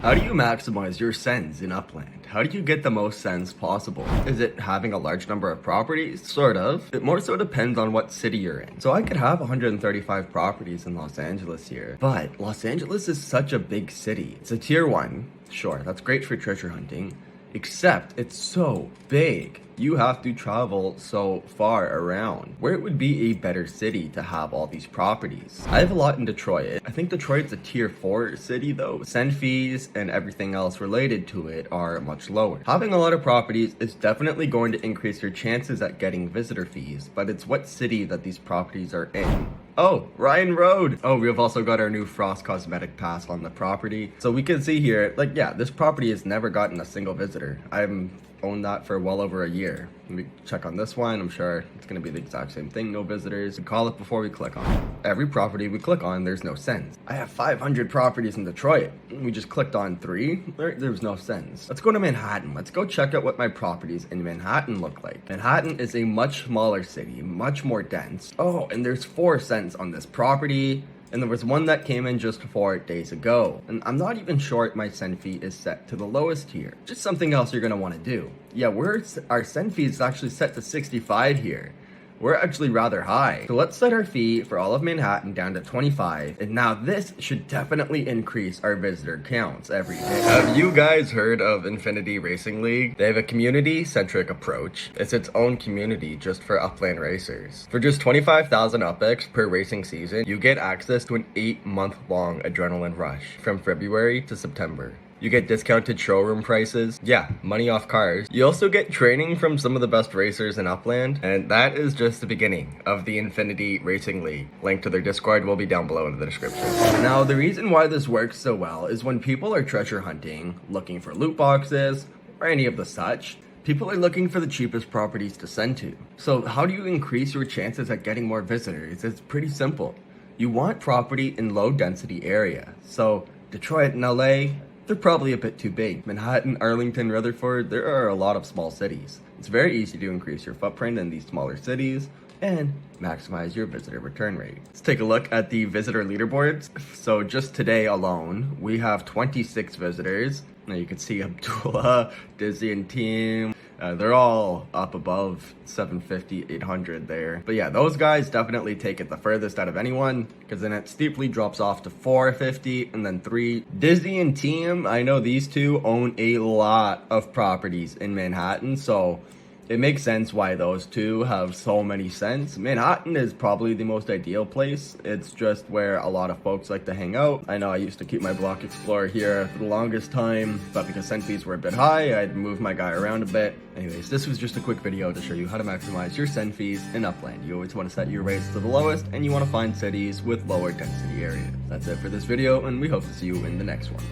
How do you maximize your sends in Upland? How do you get the most sends possible? Is it having a large number of properties? Sort of. It more so depends on what city you're in. So I could have 135 properties in Los Angeles here, but Los Angeles is such a big city. It's a tier 1. Sure, that's great for treasure hunting, except it's so big. You have to travel so far around. Where it would be a better city to have all these properties. I have a lot in Detroit. I think Detroit's a tier 4 city though. Send fees and everything else related to it are much lower. Having a lot of properties is definitely going to increase your chances at getting visitor fees, but it's what city that these properties are in. Oh, Ryan Road. Oh, we've also got our new Frost Cosmetic Pass on the property. So we can see here, like, yeah, this property has never gotten a single visitor. I'm owned that for well over a year. We check on this one. I'm sure it's going to be the exact same thing. No visitors. We call it before we click on it. Every property we click on, there's no sends. I have 500 properties in Detroit. We just clicked on 3. There's no sends. Let's go to Manhattan. Let's go check out what my properties in Manhattan look like. Manhattan is a much smaller city, much more dense. Oh, and there's 4 sends on this property. And there was one that came in just 4 days ago. And I'm not even sure my send fee is set to the lowest here. Just something else you're gonna wanna do. Yeah, our send fee is actually set to 65 here. We're actually rather high. So let's set our fee for all of Manhattan down to 25. And now this should definitely increase our visitor counts every day. Have you guys heard of Infinity Racing League? They have a community-centric approach. It's its own community just for Upland racers. For just 25,000 UpX per racing season, you get access to an 8-month-long adrenaline rush from February to September. You get discounted showroom prices. Yeah, money off cars. You also get training from some of the best racers in Upland. And that is just the beginning of the Infinity Racing League. Link to their Discord will be down below in the description. Now, the reason why this works so well is when people are treasure hunting, looking for loot boxes, or any of the such, people are looking for the cheapest properties to send to. So how do you increase your chances at getting more visitors? It's pretty simple. You want property in low density area. So Detroit and LA, they're probably a bit too big. Manhattan, Arlington, Rutherford, there are a lot of small cities. It's very easy to increase your footprint in these smaller cities and maximize your visitor return rate. Let's take a look at the visitor leaderboards. So just today alone, we have 26 visitors. Now you can see Abdullah, Dizzy, and team. They're all up above 750, 800 there. But yeah, those guys definitely take it the furthest out of anyone, because then it steeply drops off to 450 and then 3. Dizzy and team, I know these two own a lot of properties in Manhattan, so it makes sense why those two have so many cents. Manhattan is probably the most ideal place. It's just where a lot of folks like to hang out. I know I used to keep my Block Explorer here for the longest time, but because send fees were a bit high, I'd move my guy around a bit. Anyways, this was just a quick video to show you how to maximize your send fees in Upland. You always want to set your rates to the lowest, and you want to find cities with lower density areas. That's it for this video, and we hope to see you in the next one.